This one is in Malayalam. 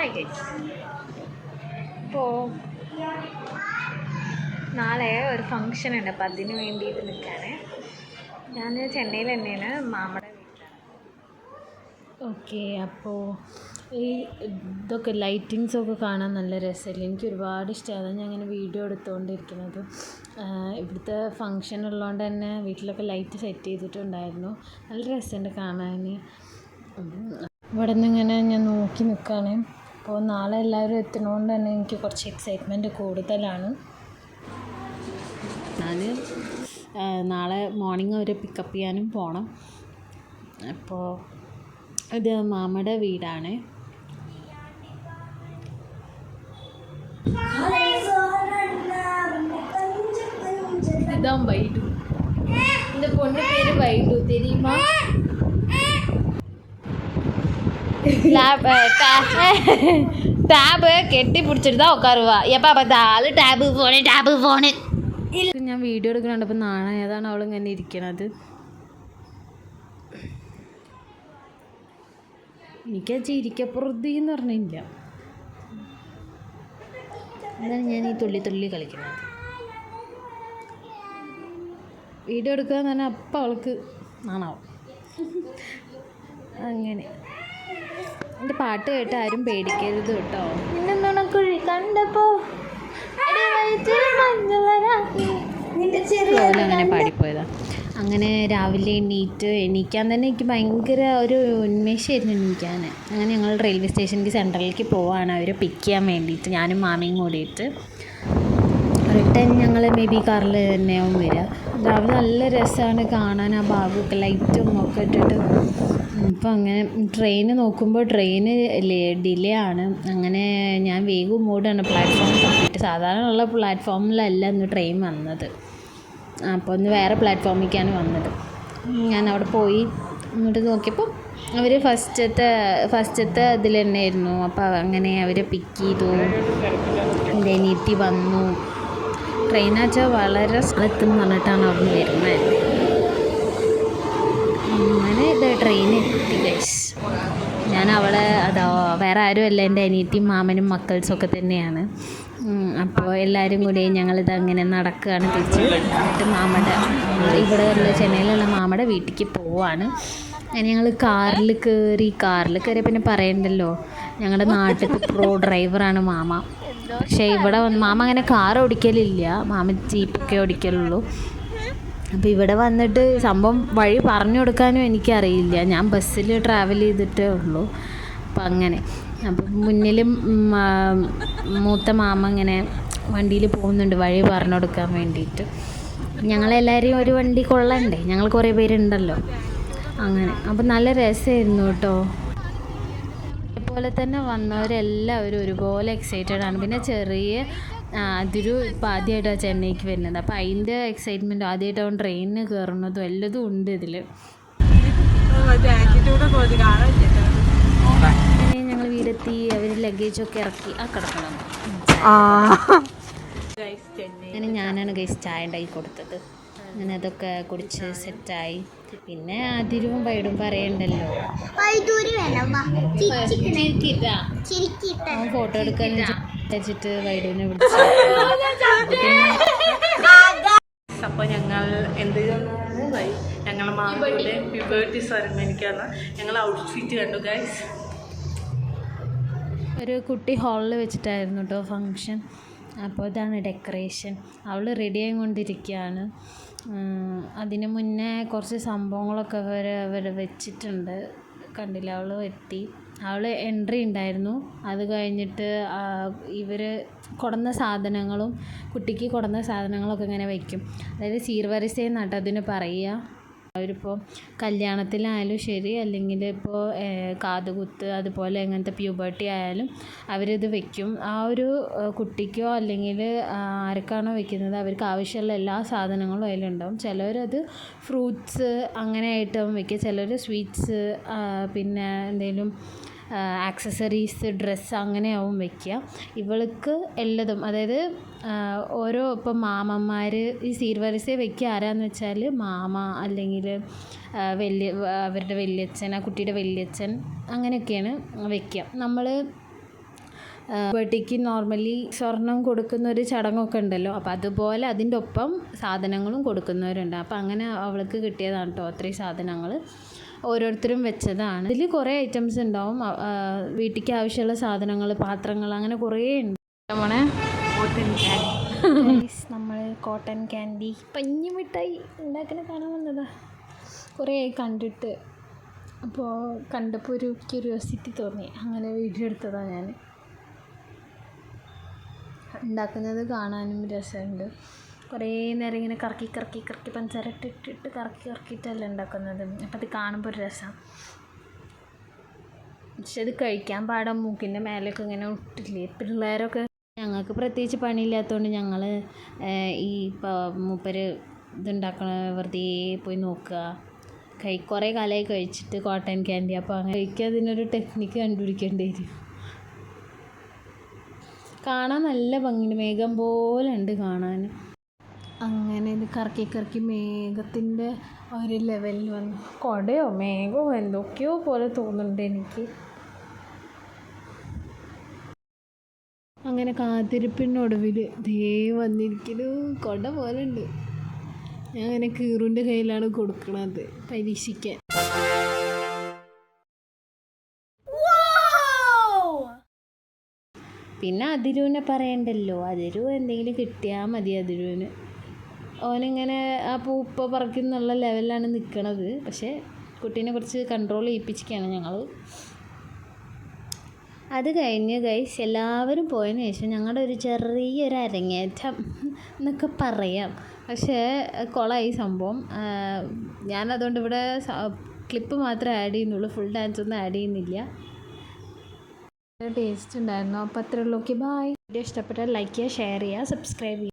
Hi guys. ഇപ്പോൾ നാളെ ഒരു ഫങ്ഷൻ ഉണ്ട്, അപ്പം അതിന് വേണ്ടിയിട്ട് നിൽക്കുകയാണ്. ഞാൻ ചെന്നൈയിൽ തന്നെയാണ്, മാമയുടെ വീട്ടിലാണ്. ഓക്കെ, അപ്പോൾ ഈ ഇതൊക്കെ ലൈറ്റിങ്സൊക്കെ കാണാൻ നല്ല രസമല്ലേ? എനിക്ക് ഒരുപാട് ഇഷ്ടമാണ്. ഞാൻ അങ്ങനെ വീഡിയോ എടുത്തുകൊണ്ടിരിക്കുന്നത്. ഇവിടുത്തെ ഫങ്ഷൻ ഉള്ളതുകൊണ്ട് തന്നെ വീട്ടിലൊക്കെ ലൈറ്റ് സെറ്റ് ചെയ്തിട്ടുണ്ടായിരുന്നു. നല്ല രസമുണ്ട് കാണാൻ. ഇവിടെ നിന്ന് ഇങ്ങനെ ഞാൻ നോക്കി നിൽക്കുകയാണ്. അപ്പോൾ നാളെ എല്ലാവരും എത്തുന്നതുകൊണ്ട് തന്നെ എനിക്ക് കുറച്ച് എക്സൈറ്റ്മെൻറ്റ് കൂടുതലാണ്. ഞാൻ നാളെ മോർണിംഗ് അവരെ പിക്കപ്പ് ചെയ്യാനും പോകണം. അപ്പോൾ ഇത് മാമയുടെ വീടാണ്. ഇതാവും വൈഡു. இந்த பொண்ணு பேர் வைடு தெரியுமா? ടാബ് കെട്ടി പിടിച്ചിട്ട് தான் ഉட்காருவா. എപ്പോൾ பார்த்தாலும் ടാബ് ഫോണ്. ഞാൻ വീഡിയോ എടുക്കുന്നുണ്ട്. അപ്പം നാളെ ഏതാണ് അവളിങ്ങനെ ഇരിക്കണത്. എനിക്ക് ചിരിക്കപ്പുറത്തി എന്ന് പറഞ്ഞില്ല. അതാണ് ഞാൻ ഈ തുള്ളി കളിക്കുന്നത്. വീഡിയോ എടുക്കുക എന്ന് പറഞ്ഞാൽ അപ്പം അവൾക്ക് നാണാവും. അങ്ങനെ എൻ്റെ പാട്ട് കേട്ട് ആരും പേടിക്കരുത് കേട്ടോ. കുഴി കണ്ടപ്പോ അങ്ങനെ പാടിപ്പോയതാ. അങ്ങനെ രാവിലെ എണീക്കാൻ തന്നെ എനിക്ക് ഭയങ്കര ഒരു ഉന്മേഷമായിരുന്നു എണീക്കാൻ. അങ്ങനെ ഞങ്ങൾ റെയിൽവേ സ്റ്റേഷനിലേക്ക് സെൻട്രലിലേക്ക് പോവാണ് അവരെ പിക്ക് ചെയ്യാൻ വേണ്ടിയിട്ട്, ഞാനും മാമിയും കൂടിയിട്ട്. റിട്ടേൺ ഞങ്ങൾ മേ ബി കാറിൽ തന്നെയാവും വരിക. രാവിലെ നല്ല രസമാണ് കാണാൻ, ആ ഭാഗമൊക്കെ ലൈറ്റും ഒക്കെ ഇട്ടിട്ട്. അപ്പോൾ അങ്ങനെ ട്രെയിന് നോക്കുമ്പോൾ ട്രെയിന് ഡിലേ ആണ്. അങ്ങനെ ഞാൻ വേഗം ഓടുകയാണ് പ്ലാറ്റ്ഫോം തപ്പിയിട്ട്. സാധാരണ ഉള്ള പ്ലാറ്റ്ഫോമിലല്ല ഇന്ന് ട്രെയിൻ വന്നത്. അപ്പോൾ ഒന്ന് വേറെ പ്ലാറ്റ്ഫോമിലേക്കാണ് വന്നത്. ഞാൻ അവിടെ പോയി എന്നിട്ട് നോക്കിയപ്പോൾ അവർ ഫസ്റ്റത്തെ ഇതിൽ തന്നെയായിരുന്നു. അപ്പോൾ അങ്ങനെ അവർ പിക്ക് ചെയ്തു. എൻ്റെ അനിയത്തി വന്നു. ട്രെയിനാച്ചാൽ വളരെ സ്ഥലത്തെന്ന് പറഞ്ഞിട്ടാണ് അവിടെ നിന്ന് വരുന്നത്. അങ്ങനെ ഇത് ട്രെയിൻ എത്തി ഗൈസ്. ഞാൻ അവളെ വേറെ ആരുമല്ല, എൻ്റെ അനിയത്തിയും മാമനും മക്കൾസൊക്കെ തന്നെയാണ്. അപ്പോൾ എല്ലാവരും കൂടി ഞങ്ങളിത് അങ്ങനെ നടക്കുകയാണ് തിരിച്ച്. എന്നിട്ട് മാമയുടെ ഇവിടെയുള്ള ചെന്നൈയിലുള്ള മാമയുടെ വീട്ടിലേക്ക് പോവാണ്. അങ്ങനെ ഞങ്ങൾ കാറിൽ കയറി പിന്നെ പറയണ്ടല്ലോ, ഞങ്ങളുടെ നാട്ടിൽ പ്രോ ഡ്രൈവറാണ് മാമ. പക്ഷേ ഇവിടെ വന്ന് മാമ അങ്ങനെ കാർ ഓടിക്കലില്ല, മാമ ജീപ്പൊക്കെ ഓടിക്കലുള്ളൂ. അപ്പോൾ ഇവിടെ വന്നിട്ട് സംഭവം വഴി പറഞ്ഞു കൊടുക്കാനും എനിക്കറിയില്ല. ഞാൻ ബസ്സിൽ ട്രാവൽ ചെയ്തിട്ടേ ഉള്ളൂ. അപ്പം അങ്ങനെ അപ്പം മുന്നിലും മൂത്ത മാമ ഇങ്ങനെ വണ്ടിയിൽ പോകുന്നുണ്ട് വഴി പറഞ്ഞു കൊടുക്കാൻ വേണ്ടിയിട്ട്. ഞങ്ങളെല്ലാവരെയും ഒരു വണ്ടി കൊള്ളണ്ടേ, ഞങ്ങൾ കുറേ പേരുണ്ടല്ലോ. അങ്ങനെ അപ്പം നല്ല രസമായിരുന്നു കേട്ടോ. അതുപോലെ തന്നെ വന്നവരെല്ലാവരും ഒരുപോലെ എക്സൈറ്റഡ് ആണ്. പിന്നെ അതൊരു ഇപ്പം ആദ്യമായിട്ടാണ് ചെന്നൈക്ക് വരുന്നത്. അപ്പോൾ അതിൻ്റെ എക്സൈറ്റ്മെൻറ്റും ആദ്യമായിട്ടാവും ട്രെയിനിന് കയറുന്നതും എല്ലതും ഉണ്ട് ഇതിൽ. പിന്നെ ഞങ്ങൾ വീടെത്തി, അവർ ലഗേജൊക്കെ ഇറക്കി കിടക്കണം. അങ്ങനെ ഞാനാണ് ഗൈസ് ചായ ഉണ്ടാക്കി കൊടുത്തത്. അങ്ങനെ അതൊക്കെ കുടിച്ച് സെറ്റായി. പിന്നെ അതിരും വൈഡും പറയണ്ടല്ലോ, ഫോട്ടോ എടുക്കാൻ വെച്ചിട്ട് വൈഡുവിനെ വിളിച്ചു. അപ്പോൾ ഞങ്ങൾ എന്ത് ചെയ്യുന്നത്, ഞങ്ങളെ മാമയുടെ പ്യൂബേർട്ടി സെറമണിക്കാണ് ഞങ്ങൾ ഔട്ട്ഫിറ്റ് കണ്ടു ഗൈസ്. ഒരു കുട്ടി ഹാളിൽ വെച്ചിട്ടായിരുന്നു കേട്ടോ ഫങ്ഷൻ. അപ്പോൾ ഇതാണ് ഡെക്കറേഷൻ. അവൾ റെഡി ആയിക്കൊണ്ടിരിക്കുകയാണ്. അതിന് മുന്നേ കുറച്ച് സംഭവങ്ങളൊക്കെ അവർ വെച്ചിട്ടുണ്ട്, കണ്ടില്ല? അവൾ എൻട്രി ഉണ്ടായിരുന്നു. അത് കഴിഞ്ഞിട്ട് ഇവർ കൊണ്ടുവന്ന സാധനങ്ങളും കുട്ടിക്ക് കൊണ്ടുവന്ന സാധനങ്ങളൊക്കെ ഇങ്ങനെ വയ്ക്കും. അതായത് സീർവരിസ എന്നാട്ടോ അതിന് പറയുക. അവരിപ്പോൾ കല്യാണത്തിലായാലും ശരി, അല്ലെങ്കിൽ ഇപ്പോൾ കാതുകുത്ത്, അതുപോലെ എങ്ങനത്തെ പ്യൂബർട്ടി ആയാലും അവരിത് വയ്ക്കും. ആ ഒരു കുട്ടിക്കോ അല്ലെങ്കിൽ ആർക്കാണോ വയ്ക്കുന്നത് അവർക്ക് ആവശ്യമുള്ള എല്ലാ സാധനങ്ങളും അതിലുണ്ടാവും. ചിലവരത് ഫ്രൂട്ട്സ് അങ്ങനെ ആയിട്ടും വയ്ക്കുക, ചിലർ സ്വീറ്റ്സ്, പിന്നെ എന്തെങ്കിലും ആക്സസറീസ്, ഡ്രസ്സ് അങ്ങനെയാവും വയ്ക്കുക. ഇവൾക്ക് എല്ലതും, അതായത് ഓരോ ഇപ്പം മാമന്മാർ ഈ സീർവരിസ വയ്ക്കുക ആരാന്ന് വെച്ചാൽ മാമ, അല്ലെങ്കിൽ അവരുടെ വല്യച്ഛൻ, ആ കുട്ടിയുടെ വല്യച്ഛൻ, അങ്ങനെയൊക്കെയാണ് വയ്ക്കുക. നമ്മൾ ബർത്ത്ഡേക്ക് നോർമലി സ്വർണം കൊടുക്കുന്ന ഒരു ചടങ്ങൊക്കെ ഉണ്ടല്ലോ, അപ്പോൾ അതുപോലെ അതിൻ്റെ ഒപ്പം സാധനങ്ങളും കൊടുക്കുന്നവരുണ്ട്. അപ്പോൾ അങ്ങനെ അവൾക്ക് കിട്ടിയതാണ് കേട്ടോ അത്രയും സാധനങ്ങൾ. ഓരോരുത്തരും വെച്ചതാണ്. ഇതിൽ കുറേ ഐറ്റംസ് ഉണ്ടാവും, വീട്ടിലേക്ക് ആവശ്യമുള്ള സാധനങ്ങൾ, പാത്രങ്ങൾ, അങ്ങനെ കുറേ ഉണ്ട്. നമ്മളെ നമ്മൾ കോട്ടൺ ക്യാൻഡി പഞ്ഞി മിഠായി ഉണ്ടാക്കുന്ന കാണാൻ വന്നതാ. കുറേ കണ്ടിട്ട്, അപ്പോൾ കണ്ടപ്പോൾ ഒരു ക്യൂരിയോസിറ്റി തോന്നി, അങ്ങനെ വീഡിയോ എടുത്തതാണ് ഞാൻ. ഉണ്ടാക്കുന്നത് കാണാനും രസമുണ്ട്. കുറേ നേരം ഇങ്ങനെ കറക്കി കറക്കി കറക്കി പഞ്ചസാര ഇട്ടിട്ട് കറക്കി കറക്കിയിട്ടല്ല ഉണ്ടാക്കുന്നത്. അപ്പം അത് കാണുമ്പോൾ ഒരു രസം. പക്ഷെ അത് കഴിക്കാൻ പാടാൻ മൂക്കിൻ്റെ മേലൊക്കെ ഇങ്ങനെ ഇട്ടില്ലേ. പിള്ളേരൊക്കെ, ഞങ്ങൾക്ക് പ്രത്യേകിച്ച് പണിയില്ലാത്തതുകൊണ്ട് ഞങ്ങൾ ഈ മൂപ്പര് ഇതുണ്ടാക്കണ വെറുതെ പോയി നോക്കുക. കുറേ കാലമായി കഴിച്ചിട്ട് കോട്ടൺ ക്യാൻഡി. അപ്പോൾ അങ്ങനെ കഴിക്കുക, അതിനൊരു ടെക്നിക്ക് കണ്ടുപിടിക്കേണ്ടി വരും. കാണാൻ നല്ല ഭംഗിയുണ്ട്, മേഘം പോലെ ഉണ്ട് കാണാൻ. അങ്ങനെ ഇത് കറക്കി കറക്കി മേഘത്തിൻ്റെ ഒരു ലെവലിൽ വന്നു. കുടയോ മേഘമോ എന്തൊക്കെയോ പോലെ തോന്നുന്നുണ്ട് എനിക്ക്. അങ്ങനെ കാത്തിരിപ്പിനൊടുവിൽ ദേ വന്നിരിക്കുന്നു. കുട പോലെ ഉണ്ട്. ഞാൻ അങ്ങനെ കീറുൻ്റെ കയ്യിലാണ് കൊടുക്കണത് പരീക്ഷിക്കാൻ. പിന്നെ അതിരുവിനെ പറയണ്ടല്ലോ, അതിരു എന്തെങ്കിലും കിട്ടിയാൽ മതി അതിരുവിന്. ഓനിങ്ങനെ ആ പൂപ്പ പറിക്കുന്നുള്ള ലെവലിലാണ് നിൽക്കണത്. പക്ഷേ കുട്ടീനെ കുറച്ച് കൺട്രോൾ ചെയ്യിപ്പിച്ചിരിക്കുകയാണ് ഞങ്ങൾ. അത് കഴിഞ്ഞ് ഗൈസ് എല്ലാവരും പോയതിന് ശേഷം ഞങ്ങളുടെ ഒരു ചെറിയൊരു അരങ്ങേറ്റം എന്നൊക്കെ പറയാം. പക്ഷേ കുളമായി സംഭവം. ഞാനതുകൊണ്ട് ഇവിടെ ക്ലിപ്പ് മാത്രമേ ആഡ് ചെയ്യുന്നുള്ളൂ, ഫുൾ ഡാൻസ് ഒന്നും ആഡ് ചെയ്യുന്നില്ല. ടേസ്റ്റ് ഉണ്ടായിരുന്നു. അപ്പോൾ അത്രയുള്ളൂ. Okay, bye. വീഡിയോ ഇഷ്ടപ്പെട്ടാൽ ലൈക്ക് ചെയ്യുക, ഷെയർ ചെയ്യുക, സബ്സ്ക്രൈബ് ചെയ്യുക.